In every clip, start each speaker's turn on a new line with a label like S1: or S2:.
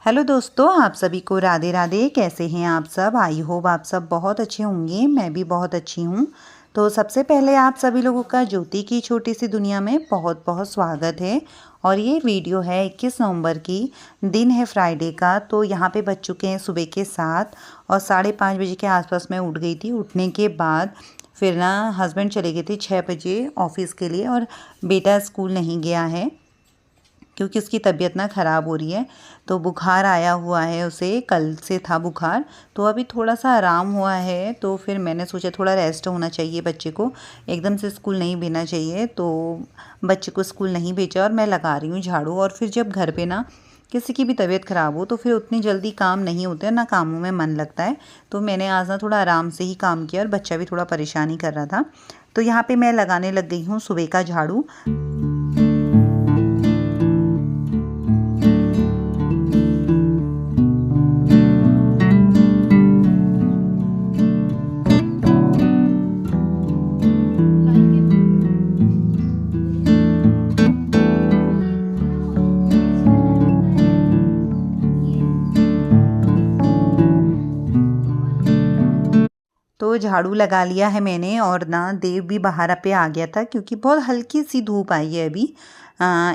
S1: Hello दोस्तों, आप सभी को राधे राधे। कैसे हैं आप सब? आई होप आप सब बहुत अच्छे होंगे। मैं भी बहुत अच्छी हूँ। तो सबसे पहले आप सभी लोगों का ज्योति की छोटी सी दुनिया में बहुत बहुत स्वागत है। और ये वीडियो है 21 नवंबर की, दिन है फ्राइडे का। तो यहाँ पे बज चुके हैं सुबह के 7 और 5:30 बजे के आसपास मैं उठ गई थी। उठने के बाद फिर ना हस्बैंड चले गए थे 6 बजे ऑफिस के लिए, और बेटा स्कूल नहीं गया है क्योंकि उसकी तबीयत ना ख़राब हो रही है। तो बुखार आया हुआ है उसे, कल से था बुखार। तो अभी थोड़ा सा आराम हुआ है, तो फिर मैंने सोचा थोड़ा रेस्ट होना चाहिए बच्चे को, एकदम से स्कूल नहीं भेजना चाहिए। तो बच्चे को स्कूल नहीं भेजा और मैं लगा रही हूँ झाड़ू। और फिर जब घर पे ना किसी की भी तबीयत ख़राब हो तो फिर उतनी जल्दी काम नहीं होते, ना कामों में मन लगता है। तो मैंने आज ना थोड़ा आराम से ही काम किया, और बच्चा भी थोड़ा परेशान ही कर रहा था। तो यहाँ पे मैं लगाने लग गई हूँ सुबह का झाड़ू। तो झाड़ू लगा लिया है मैंने, और ना देव भी बाहर पे आ गया था क्योंकि बहुत हल्की सी धूप आई है अभी।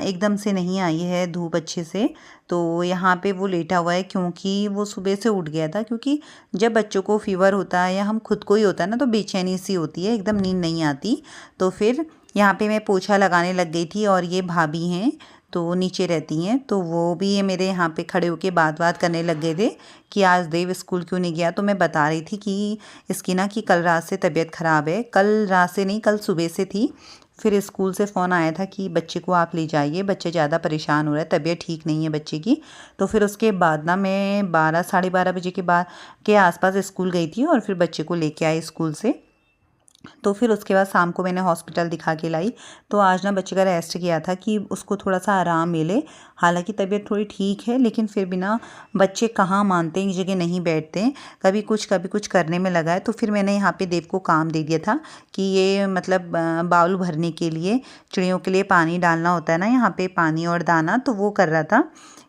S1: एकदम से नहीं आई है धूप अच्छे से। तो यहाँ पे वो लेटा हुआ है क्योंकि वो सुबह से उठ गया था। क्योंकि जब बच्चों को फीवर होता है या हम खुद को ही होता है ना, तो बेचैनी सी होती है, एकदम नींद नहीं आती। तो फिर यहाँ पे मैं पोछा लगाने लग गई थी, और ये भाभी हैं तो नीचे रहती हैं, तो वो भी मेरे यहाँ पे खड़े होके बात करने लग गए थे कि आज देव स्कूल क्यों नहीं गया। तो मैं बता रही थी कि इसकी ना कि कल रात से तबीयत ख़राब है। कल रात से नहीं, कल सुबह से थी। फिर स्कूल से फ़ोन आया था कि बच्चे को आप ले जाइए, बच्चे ज़्यादा परेशान हो रहा है, तबीयत ठीक नहीं है बच्चे की। तो फिर उसके बाद ना मैं 12 12:30 बजे के बाद के आसपास स्कूल गई थी, और फिर बच्चे को लेके आई स्कूल से। तो फिर उसके बाद शाम को मैंने हॉस्पिटल दिखा के लाई। तो आज ना बच्चे का रेस्ट किया था कि उसको थोड़ा सा आराम मिले। हालांकि तबीयत थोड़ी ठीक है, लेकिन फिर भी ना बच्चे कहाँ मानते हैं, एक जगह नहीं बैठते हैं, कभी कुछ करने में लगा है। तो फिर मैंने यहाँ पे देव को काम दे दिया था कि ये मतलब बाउल भरने के लिए, चिड़ियों के लिए पानी डालना होता है ना यहाँ पे, पानी और दाना, तो वो कर रहा था।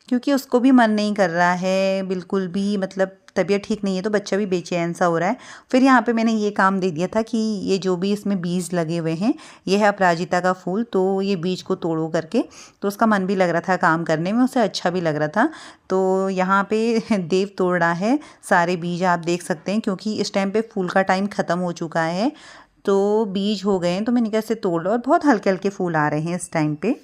S1: क्योंकि उसको भी मन नहीं कर रहा है बिल्कुल भी, मतलब तबीयत ठीक नहीं है, तो बच्चा भी बेचैन सा हो रहा है। फिर यहाँ पे मैंने ये काम दे दिया था कि ये जो भी इसमें बीज लगे हुए हैं, ये है अपराजिता का फूल, तो ये बीज को तोड़ो करके। तो उसका मन भी लग रहा था काम करने में, उसे अच्छा भी लग रहा था। तो यहाँ पे देव तोड़ रहा है सारे बीज, आप देख सकते हैं, क्योंकि इस टाइम पे फूल का टाइम ख़त्म हो चुका है, तो बीज हो गए हैं। तो मैंने कैसे तोड़ लो, और बहुत हल्के हल्के फूल आ रहे हैं इस टाइम पे।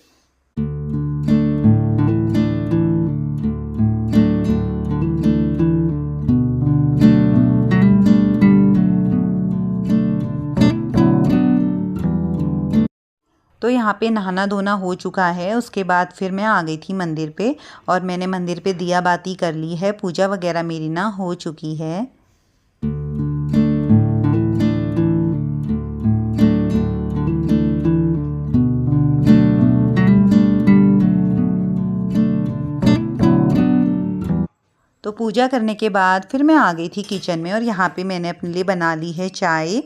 S1: तो यहाँ पे नहाना धोना हो चुका है। उसके बाद फिर मैं आ गई थी मंदिर पे, और मैंने मंदिर पे दिया बाती कर ली है, पूजा वगैरह मेरी ना हो चुकी है। तो पूजा करने के बाद फिर मैं आ गई थी किचन में, और यहाँ पे मैंने अपने लिए बना ली है चाय,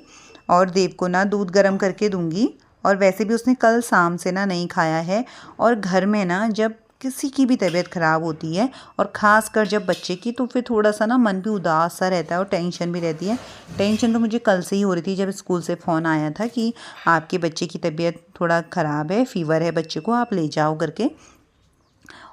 S1: और देव को ना दूध गर्म करके दूंगी। और वैसे भी उसने कल शाम से ना नहीं खाया है। और घर में ना जब किसी की भी तबीयत ख़राब होती है, और ख़ास कर जब बच्चे की, तो फिर थोड़ा सा ना मन भी उदास सा रहता है, और टेंशन भी रहती है। टेंशन तो मुझे कल से ही हो रही थी, जब स्कूल से फ़ोन आया था कि आपके बच्चे की तबीयत थोड़ा ख़राब है, फ़ीवर है बच्चे को, आप ले जाओ करके।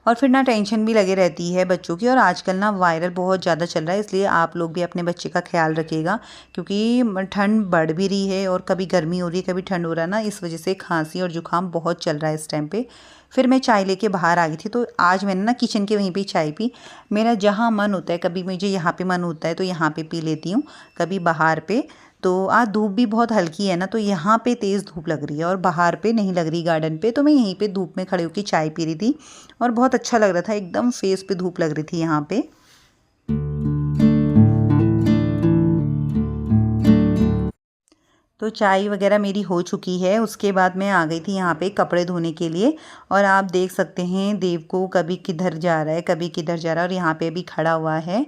S1: और फिर ना टेंशन भी लगे रहती है बच्चों की। और आजकल ना वायरल बहुत ज़्यादा चल रहा है, इसलिए आप लोग भी अपने बच्चे का ख्याल रखिएगा, क्योंकि ठंड बढ़ भी रही है, और कभी गर्मी हो रही है, कभी ठंड हो रहा है ना, इस वजह से खांसी और जुकाम बहुत चल रहा है इस टाइम पे। फिर मैं चाय लेके बाहर आ गई थी, तो आज मैंने ना किचन के वहीं पे चाय पी। मेरा जहाँ मन होता है, कभी मुझे यहाँ पे मन होता है तो यहाँ पे पी लेती हूँ, कभी बाहर पे। तो आज धूप भी बहुत हल्की है ना, तो यहाँ पे तेज़ धूप लग रही है, और बाहर पे नहीं लग रही गार्डन पे। तो मैं यहीं पे धूप में खड़े होकर चाय पी रही थी, और बहुत अच्छा लग रहा था, एकदम फेस पे धूप लग रही थी यहाँ पे। तो चाय वगैरह मेरी हो चुकी है। उसके बाद मैं आ गई थी यहाँ पे कपड़े धोने के लिए, और आप देख सकते हैं देव को कभी किधर जा रहा है, कभी किधर जा रहा है, और यहाँ पे भी खड़ा हुआ है।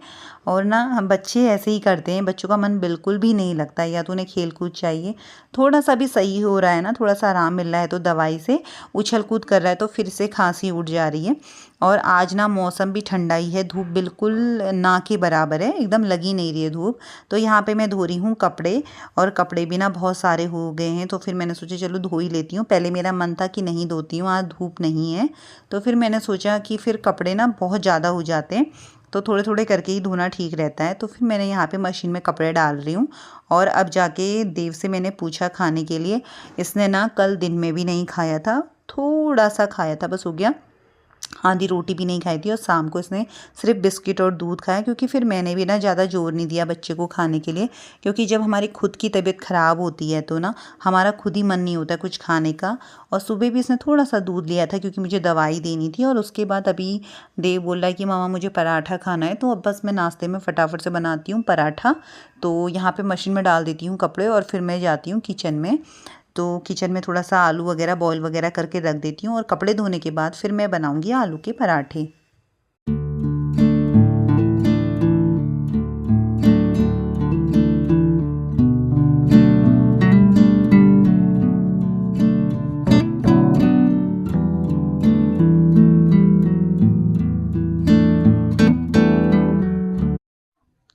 S1: और ना हम बच्चे ऐसे ही करते हैं, बच्चों का मन बिल्कुल भी नहीं लगता, या तो उन्हें खेल कूद चाहिए, थोड़ा सा भी सही हो रहा है ना, थोड़ा सा आराम मिल रहा है तो दवाई से उछल कूद कर रहा है तो फिर से खांसी उठ जा रही है। और आज ना मौसम भी ठंडा ही है, धूप बिल्कुल ना के बराबर है, एकदम लगी नहीं रही है धूप। तो यहाँ पे मैं धो रही हूँ कपड़े, और कपड़े भी ना बहुत सारे हो गए हैं, तो फिर मैंने सोचा चलो धो ही लेती हूँ। पहले मेरा मन था कि नहीं धोती हूँ, आज धूप नहीं है, तो फिर मैंने सोचा कि फिर कपड़े ना बहुत ज़्यादा हो जाते हैं तो थोड़े थोड़े करके ही धोना ठीक रहता है। तो फिर मैंने यहाँ पे मशीन में कपड़े डाल रही हूँ। और अब जाके देव से मैंने पूछा खाने के लिए, इसने ना कल दिन में भी नहीं खाया था, थोड़ा सा खाया था बस, हो गया, आधी रोटी भी नहीं खाई थी, और शाम को इसने सिर्फ बिस्किट और दूध खाया, क्योंकि फिर मैंने भी ना ज़्यादा जोर नहीं दिया बच्चे को खाने के लिए, क्योंकि जब हमारी खुद की तबीयत ख़राब होती है तो ना हमारा खुद ही मन नहीं होता कुछ खाने का। और सुबह भी इसने थोड़ा सा दूध लिया था क्योंकि मुझे दवाई देनी थी, और उसके बाद अभी देव बोल रहा है कि मामा मुझे पराठा खाना है, तो अब बस मैं नाश्ते में फटाफट से बनाती हूँ पराठा। तो यहाँ पर मशीन में डाल देती हूँ कपड़े, और फिर मैं जाती हूँ किचन में। तो किचन में थोड़ा सा आलू वगैरह बॉईल वगैरह करके रख देती हूँ, और कपड़े धोने के बाद फिर मैं बनाऊँगी आलू के पराठे।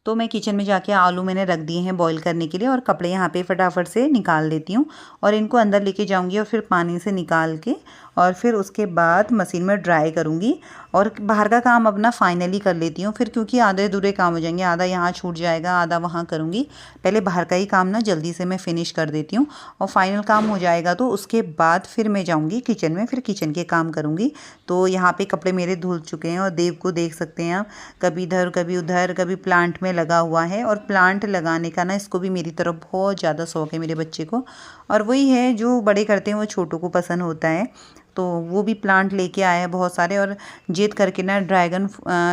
S1: तो मैं किचन में जाके आलू मैंने रख दिए हैं बॉईल करने के लिए, और कपड़े यहाँ पे फटाफट से निकाल देती हूँ, और इनको अंदर लेके जाऊँगी और फिर पानी से निकाल के, और फिर उसके बाद मशीन में ड्राई करूँगी। और बाहर का काम अपना फाइनली कर लेती हूँ फिर, क्योंकि आधे अधूरे काम हो जाएंगे, आधा यहाँ छूट जाएगा आधा वहाँ करूँगी। पहले बाहर का ही काम ना जल्दी से मैं फिनिश कर देती हूँ, और फाइनल काम हो जाएगा तो उसके बाद फिर मैं जाऊँगी किचन में, फिर किचन के काम करूँगी। तो यहाँ पे कपड़े मेरे धुल चुके हैं, और देव को देख सकते हैं आप, कभी इधर कभी उधर, कभी प्लांट में लगा हुआ है। और प्लांट लगाने का ना इसको भी मेरी तरफ बहुत ज़्यादा शौक है मेरे बच्चे को, और वही है जो बड़े करते हैं वो छोटों को पसंद होता है। तो वो भी प्लांट लेके आया है बहुत सारे, और जिद करके ना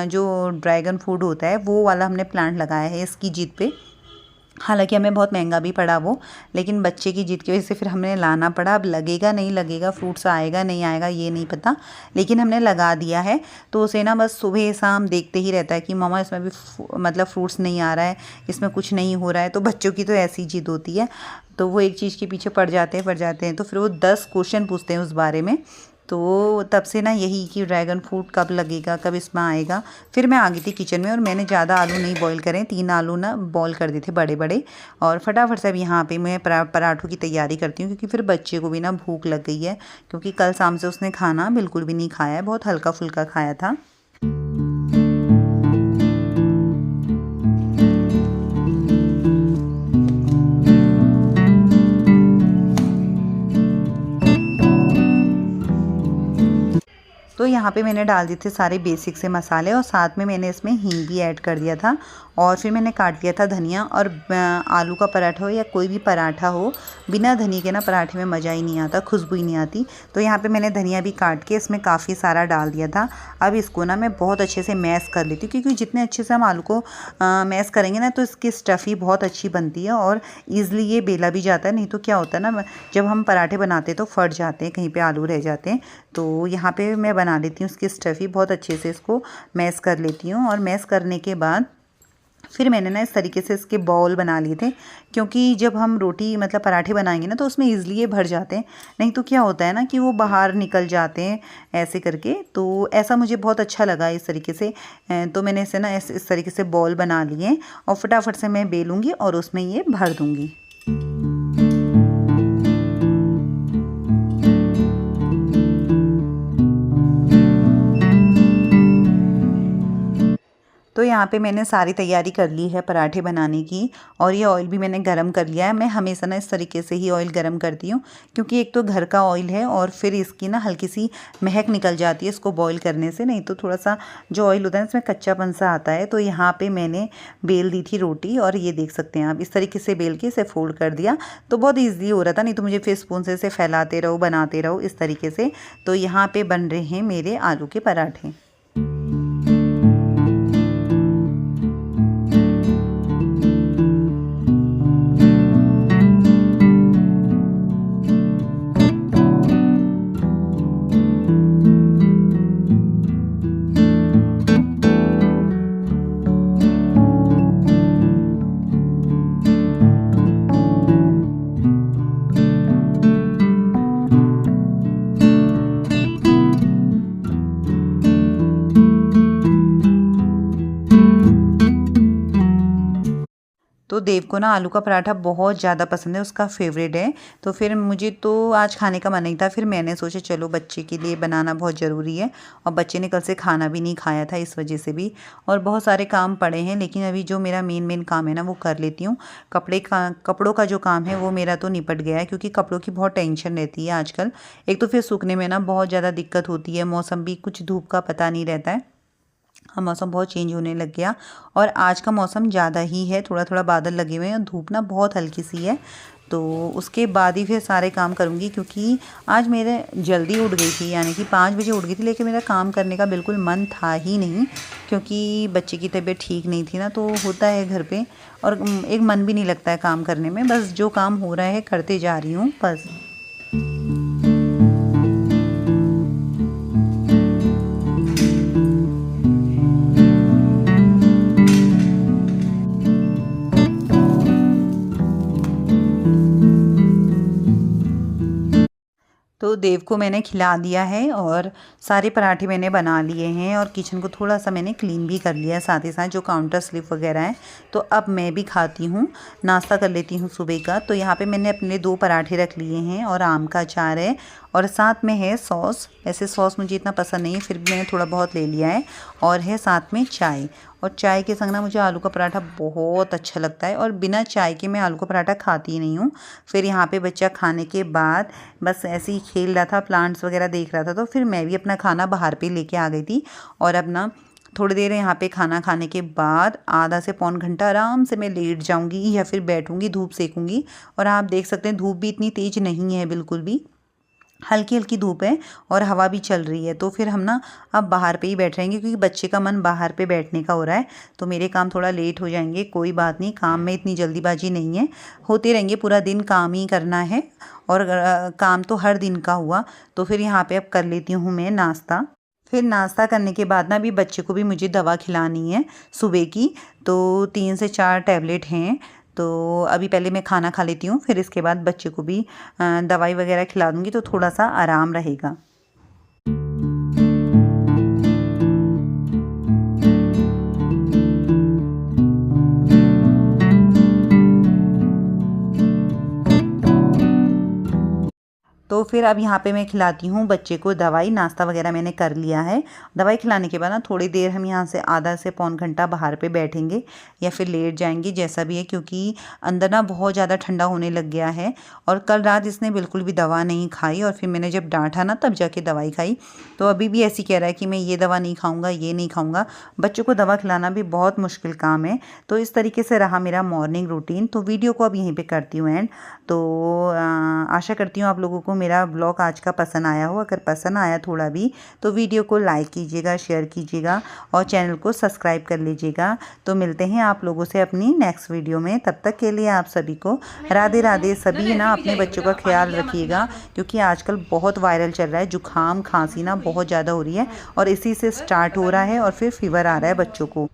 S1: जो ड्रैगन फ्रूट होता है वो वाला हमने प्लांट लगाया है इसकी जिद पे। हालांकि हमें बहुत महंगा भी पड़ा वो, लेकिन बच्चे की जिद की वजह से फिर हमने लाना पड़ा। अब लगेगा नहीं लगेगा, फ्रूट्स आएगा नहीं आएगा ये नहीं पता, लेकिन हमने लगा दिया है। तो उसे ना बस सुबह शाम देखते ही रहता है कि मामा इसमें भी मतलब फ्रूट्स नहीं आ रहा है, इसमें कुछ नहीं हो रहा है। तो बच्चों की तो ऐसी जिद होती है, तो वो एक चीज़ के पीछे पड़ जाते हैं, तो फिर वो 10 क्वेश्चन पूछते हैं उस बारे में। तो तब से ना यही कि ड्रैगन फ्रूट कब लगेगा, कब इसमें आएगा। फिर मैं आ गई थी किचन में, और मैंने ज़्यादा आलू नहीं बॉईल करे, 3 आलू ना बॉईल कर दिए थे बड़े बड़े। और फटाफट से अब यहाँ पे मैं पराठों की तैयारी करती हूँ, क्योंकि फिर बच्चे को भी ना भूख लग गई है, क्योंकि कल शाम से उसने खाना बिल्कुल भी नहीं खाया है, बहुत हल्का फुल्का खाया था। तो यहाँ पे मैंने डाल दिए थे सारे बेसिक से मसाले, और साथ में मैंने इसमें हींग भी ऐड कर दिया था। और फिर मैंने काट लिया था धनिया। और आलू का पराठा हो या कोई भी पराठा हो, बिना धनिया के ना पराठे में मज़ा ही नहीं आता, खुशबू ही नहीं आती। तो यहाँ पे मैंने धनिया भी काट के इसमें काफ़ी सारा डाल दिया था। अब इसको ना मैं बहुत अच्छे से मैश कर लेती हूँ, क्योंकि जितने अच्छे से हम आलू को मैश करेंगे ना तो इसकी स्टफ़ी बहुत अच्छी बनती है, और ईज़िली ये बेला भी जाता है। नहीं तो क्या होता है ना, जब हम पराठे बनाते हैं तो फट जाते हैं, कहीं पर आलू रह जाते हैं। तो यहाँ पर मैं बना लेती हूँ उसकी स्टफ़ी, बहुत अच्छे से इसको मैश कर लेती हूँ। और मैश करने के बाद फिर मैंने ना इस तरीके से इसके बॉल बना लिए थे, क्योंकि जब हम रोटी मतलब पराठे बनाएंगे ना तो उसमें ईज़िली ये भर जाते हैं। नहीं तो क्या होता है ना कि वो बाहर निकल जाते हैं ऐसे करके। तो ऐसा मुझे बहुत अच्छा लगा इस तरीके से। तो मैंने इसे ना इस तरीके से बॉल बना लिए, और फटाफट से मैं बेलूँगी और उसमें ये भर दूँगी। तो यहाँ पे मैंने सारी तैयारी कर ली है पराठे बनाने की, और ये ऑयल भी मैंने गरम कर लिया है। मैं हमेशा ना इस तरीके से ही ऑयल गरम करती हूँ, क्योंकि एक तो घर का ऑयल है, और फिर इसकी ना हल्की सी महक निकल जाती है इसको बॉईल करने से। नहीं तो थोड़ा सा जो ऑयल होता है इसमें कच्चापन सा आता है। तो यहाँ पर मैंने बेल दी थी रोटी, और ये देख सकते हैं आप, इस तरीके से बेल के इसे फोल्ड कर दिया। तो बहुत ईजी हो रहा था, नहीं तो मुझे फिर स्पून से इसे फैलाते रहो, बनाते रहो इस तरीके से। तो यहाँ पर बन रहे हैं मेरे आलू के पराठे। तो देव को ना आलू का पराठा बहुत ज़्यादा पसंद है, उसका फेवरेट है। तो फिर मुझे तो आज खाने का मन नहीं था, फिर मैंने सोचा चलो बच्चे के लिए बनाना बहुत ज़रूरी है, और बच्चे ने कल से खाना भी नहीं खाया था इस वजह से भी। और बहुत सारे काम पड़े हैं, लेकिन अभी जो मेरा मेन काम है ना वो कर लेती हूँ। कपड़ों का जो काम है वो मेरा तो निपट गया है, क्योंकि कपड़ों की बहुत टेंशन रहती है आजकल। एक तो फिर सूखने में ना बहुत ज़्यादा दिक्कत होती है, मौसम भी कुछ धूप का पता नहीं रहता है। मौसम बहुत चेंज होने लग गया, और आज का मौसम ज़्यादा ही है, थोड़ा थोड़ा बादल लगे हुए हैं और धूप ना बहुत हल्की सी है। तो उसके बाद ही फिर सारे काम करूँगी, क्योंकि आज मेरे जल्दी उठ गई थी, यानी कि 5 बजे उठ गई थी, लेकिन मेरा काम करने का बिल्कुल मन था ही नहीं, क्योंकि बच्चे की तबीयत ठीक नहीं थी ना, तो होता है घर पे, और एक मन भी नहीं लगता है काम करने में। बस जो काम हो रहा है करते जा रही हूँ बस। तो देव को मैंने खिला दिया है, और सारे पराठे मैंने बना लिए हैं, और किचन को थोड़ा सा मैंने क्लीन भी कर लिया है साथ ही साथ, जो काउंटर स्लिप वगैरह है। तो अब मैं भी खाती हूँ, नाश्ता कर लेती हूँ सुबह का। तो यहाँ पे मैंने अपने लिए 2 पराठे रख लिए हैं, और आम का अचार है, और साथ में है सॉस। ऐसे सॉस मुझे इतना पसंद नहीं है, फिर भी मैंने थोड़ा बहुत ले लिया है, और है साथ में चाय। और चाय के संग ना मुझे आलू का पराठा बहुत अच्छा लगता है, और बिना चाय के मैं आलू का पराठा खाती ही नहीं हूँ। फिर यहाँ पे बच्चा खाने के बाद बस ऐसे ही खेल रहा था, प्लांट्स वगैरह देख रहा था, तो फिर मैं भी अपना खाना बाहर पे लेके आ गई थी। और अब ना थोड़ी देर यहाँ पे खाना खाने के बाद आधा से पौन घंटा आराम से मैं लेट जाऊँगी, या फिर बैठूँगी, धूप सेकूँगी। और आप देख सकते हैं धूप भी इतनी तेज़ नहीं है, बिल्कुल भी हल्की हल्की धूप है, और हवा भी चल रही है। तो फिर हम ना अब बाहर पे ही बैठ रहेंगे, क्योंकि बच्चे का मन बाहर पे बैठने का हो रहा है। तो मेरे काम थोड़ा लेट हो जाएंगे, कोई बात नहीं, काम में इतनी जल्दीबाजी नहीं है, होते रहेंगे, पूरा दिन काम ही करना है, और काम तो हर दिन का हुआ। तो फिर यहाँ पे अब कर लेती हूँ मैं नाश्ता। फिर नाश्ता करने के बाद ना भी बच्चे को भी मुझे दवा खिलानी है सुबह की, तो 3 से 4 टैबलेट हैं। तो अभी पहले मैं खाना खा लेती हूँ, फिर इसके बाद बच्चे को भी दवाई वगैरह खिला दूँगी, तो थोड़ा सा आराम रहेगा। तो फिर अब यहाँ पे मैं खिलाती हूँ बच्चे को दवाई। नाश्ता वगैरह मैंने कर लिया है। दवाई खिलाने के बाद ना थोड़ी देर हम यहाँ से आधा से पौन घंटा बाहर पे बैठेंगे, या फिर लेट जाएंगे, जैसा भी है, क्योंकि अंदर ना बहुत ज़्यादा ठंडा होने लग गया है। और कल रात इसने बिल्कुल भी दवा नहीं खाई, और फिर मैंने जब डांटा ना तब जाके दवाई खाई। तो अभी भी ऐसी कह रहा है कि मैं ये दवा नहीं खाऊँगा, ये नहीं खाऊँगा। बच्चों को दवा खिलाना भी बहुत मुश्किल काम है। तो इस तरीके से रहा मेरा मॉर्निंग रूटीन। तो वीडियो को अब यहीं पर करती हूँ एंड। तो आशा करती हूँ आप लोगों को मेरा ब्लॉग आज का पसंद आया हो। अगर पसंद आया थोड़ा भी तो वीडियो को लाइक कीजिएगा, शेयर कीजिएगा, और चैनल को सब्सक्राइब कर लीजिएगा। तो मिलते हैं आप लोगों से अपनी नेक्स्ट वीडियो में। तब तक के लिए आप सभी को राधे राधे। सभी ना अपने बच्चों का ख्याल रखिएगा, क्योंकि आजकल बहुत वायरल चल रहा है, जुकाम खांसी ना बहुत ज़्यादा हो रही है, और इसी से स्टार्ट हो रहा है, और फिर फीवर आ रहा है बच्चों को।